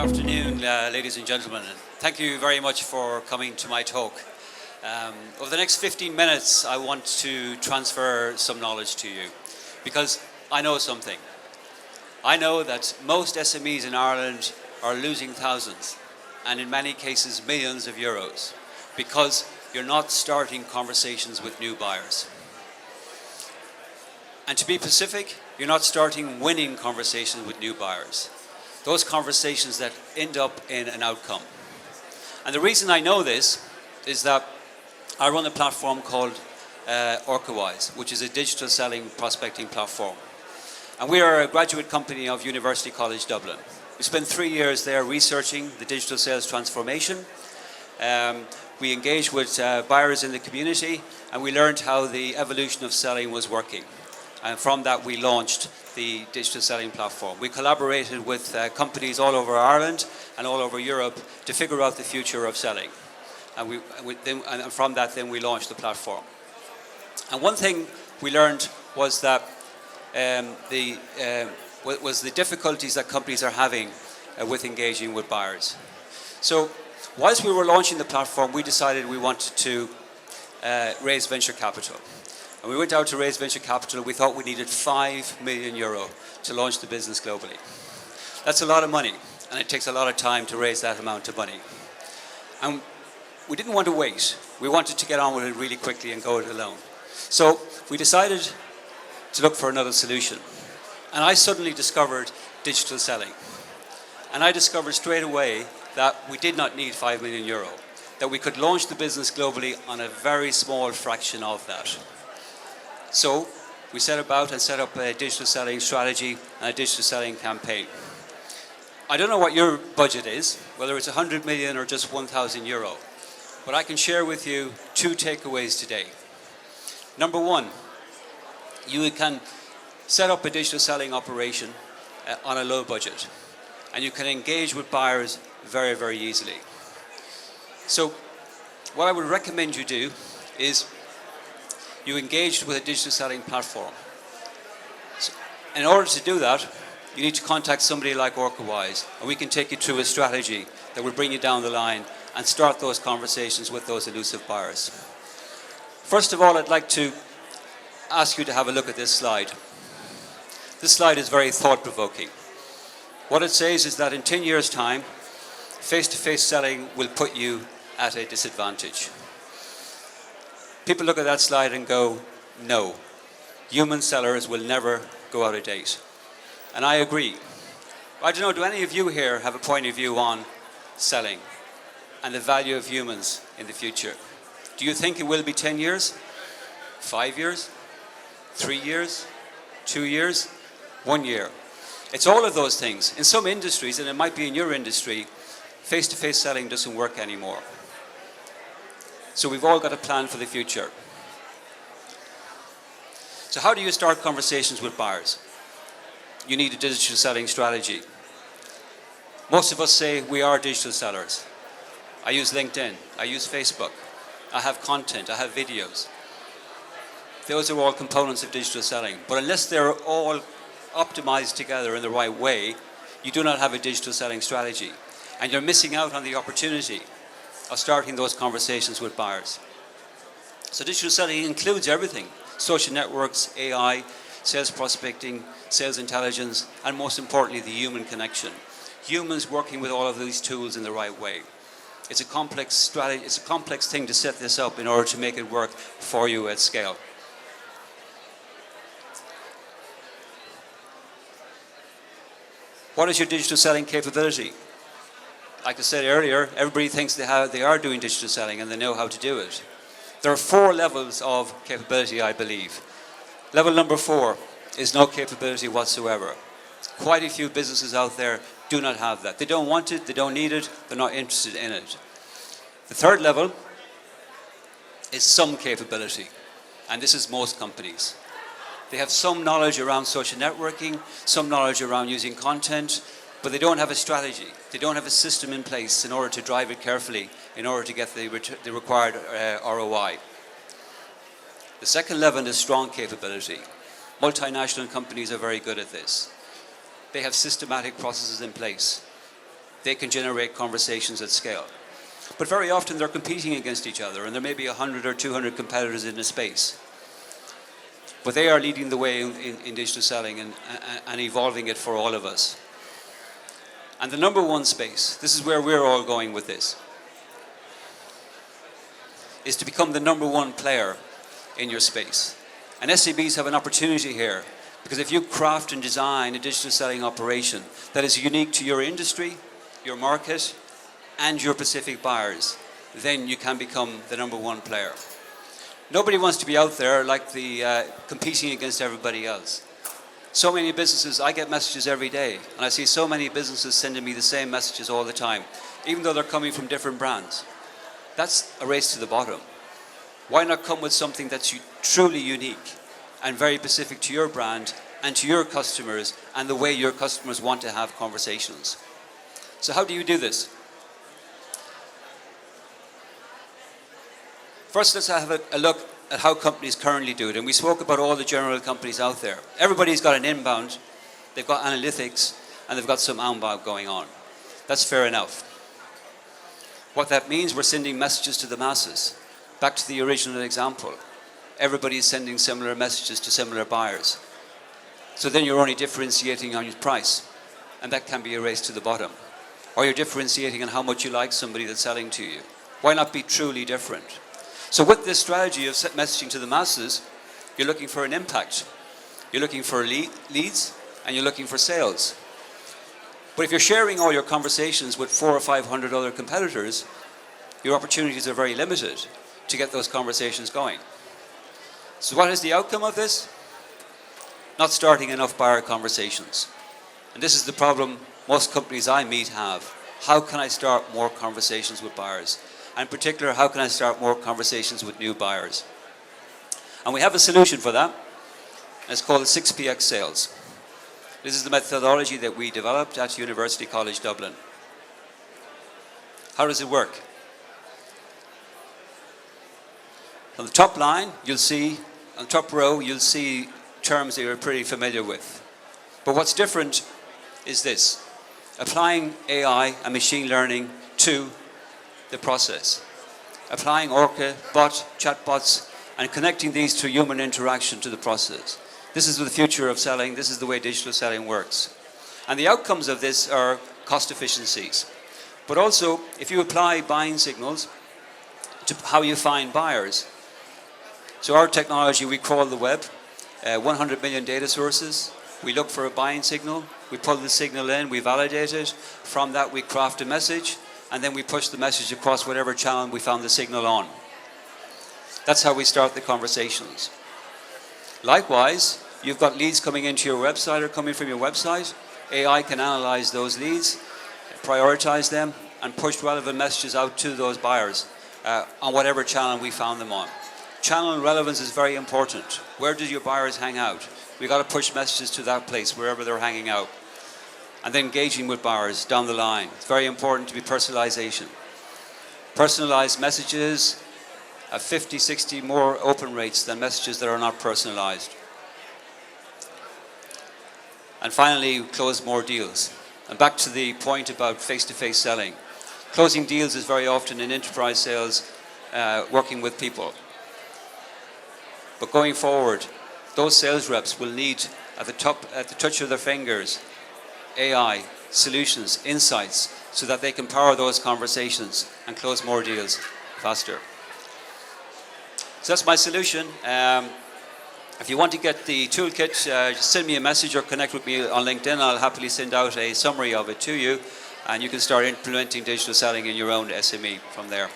afternoon, ladies and gentlemen, and thank you very much for coming to my talk. Over the next 15 minutes, I want to transfer some knowledge to you, because I know something. I know that most SMEs in Ireland are losing thousands, and in many cases millions of euros, because you're not starting conversations with new buyers. And to be specific, you're not starting winning conversations with new buyers. Those conversations that end up in an outcome. And the reason I know this is that I run a platform called Orcawise, which is a digital selling prospecting platform. And we are a graduate company of University College Dublin. We spent 3 years there researching the digital sales transformation. We engaged with buyers in the community, and we learned how the evolution of selling was working. And from that, we launched the digital selling platform. We collaborated with companies all over Ireland and all over Europe to figure out the future of selling. And from that, then we launched the platform. And one thing we learned was that the difficulties that companies are having with engaging with buyers. So, whilst we were launching the platform, we decided we wanted to raise venture capital. And we went out to raise venture capital. We thought we needed €5 million to launch the business globally. That's a lot of money, and it takes a lot of time to raise that amount of money. And we didn't want to wait. We wanted to get on with it really quickly and go it alone. So we decided to look for another solution. And I suddenly discovered digital selling. And I discovered straight away that we did not need €5 million, that we could launch the business globally on a very small fraction of that. So we set about and set up a digital selling strategy and a digital selling campaign. I don't know what your budget is, whether it's 100 million or just €1,000, but I can share with you 2 takeaways today. Number one, you can set up a digital selling operation on a low budget, and you can engage with buyers very, very easily. So what I would recommend you do is you engaged with a digital selling platform. So in order to do that, you need to contact somebody like Orcawise, and we can take you through a strategy that will bring you down the line and start those conversations with those elusive buyers. First of all, I'd like to ask you to have a look at this slide. This slide is very thought-provoking. What it says is that in 10 years' time, face-to-face selling will put you at a disadvantage. People look at that slide and go, no, human sellers will never go out of date. And I agree. I don't know, do any of you here have a point of view on selling and the value of humans in the future? Do you think it will be 10 years, 5 years, 3 years, 2 years, 1 year? It's all of those things. In some industries, and it might be in your industry, face-to-face selling doesn't work anymore. So we've all got a plan for the future. So how do you start conversations with buyers? You need a digital selling strategy. Most of us say we are digital sellers. I use LinkedIn, I use Facebook, I have content, I have videos. Those are all components of digital selling. But unless they're all optimized together in the right way, you do not have a digital selling strategy. And you're missing out on the opportunity of starting those conversations with buyers. So digital selling includes everything: social networks, AI, sales prospecting, sales intelligence, and most importantly, the human connection. Humans working with all of these tools in the right way. It's a complex strategy, it's a complex thing to set this up in order to make it work for you at scale. What is your digital selling capability? Like I said earlier, everybody thinks they are doing digital selling and they know how to do it. There are 4 levels of capability, I believe. Level number 4 is no capability whatsoever. Quite a few businesses out there do not have that. They don't want it, they don't need it, they're not interested in it. The 3rd level is some capability, and this is most companies. They have some knowledge around social networking, some knowledge around using content, but they don't have a strategy. They don't have a system in place in order to drive it carefully, in order to get the required ROI. The 2nd level is strong capability. Multinational companies are very good at this. They have systematic processes in place. they can generate conversations at scale. But very often they're competing against each other, and there may be 100 or 200 competitors in a space. But they are leading the way in digital selling and evolving it for all of us. And the number one space, this is where we're all going with this, is to become the number one player in your space. And SMEs have an opportunity here, because if you craft and design a digital selling operation that is unique to your industry, your market, and your specific buyers, then you can become the number one player. Nobody wants to be out there like competing against everybody else. So many businesses, I get messages every day, and I see so many businesses sending me the same messages all the time, even though they're coming from different brands. That's a race to the bottom. Why not come with something that's truly unique and very specific to your brand and to your customers and the way your customers want to have conversations? So how do you do this? First, let's have a look at how companies currently do it. And we spoke about all the general companies out there. Everybody's got an inbound, they've got analytics, and they've got some outbound going on. That's fair enough. What that means, we're sending messages to the masses. Back to the original example. Everybody's sending similar messages to similar buyers. So then you're only differentiating on your price, and that can be a race to the bottom. Or you're differentiating on how much you like somebody that's selling to you. Why not be truly different? So with this strategy of messaging to the masses, you're looking for an impact. You're looking for leads, and you're looking for sales. But if you're sharing all your conversations with 400 or 500 other competitors, your opportunities are very limited to get those conversations going. So what is the outcome of this? Not starting enough buyer conversations. And this is the problem most companies I meet have. How can I start more conversations with buyers? And in particular, how can I start more conversations with new buyers? And we have a solution for that. It's called 6px Sales. This is the methodology that we developed at University College Dublin. How does it work? On the top line, you'll see, on the top row, you'll see terms that you're pretty familiar with. But what's different is this: applying AI and machine learning to the process. Applying Orca, bot, chatbots, and connecting these to human interaction to the process. This is the future of selling. This is the way digital selling works. And the outcomes of this are cost efficiencies. But also, if you apply buying signals to how you find buyers. So our technology, we crawl the web, 100 million data sources. We look for a buying signal. We pull the signal in. We validate it. From that, we craft a message. And then we push the message across whatever channel we found the signal on. That's how we start the conversations. Likewise, you've got leads coming into your website or coming from your website. AI can analyze those leads, prioritize them, and push relevant messages out to those buyers on whatever channel we found them on. Channel relevance is very important. Where do your buyers hang out? We've got to push messages to that place, wherever they're hanging out. And then engaging with buyers down the line. It's very important to be personalization. Personalized messages have 50, 60 more open rates than messages that are not personalized. And finally, close more deals. And back to the point about face-to-face selling. Closing deals is very often in enterprise sales, working with people. But going forward, those sales reps will need, at the touch of their fingers, AI, solutions, insights, so that they can power those conversations and close more deals faster. So that's my solution. If you want to get the toolkit, just send me a message or connect with me on LinkedIn. I'll happily send out a summary of it to you, and you can start implementing digital selling in your own SME from there.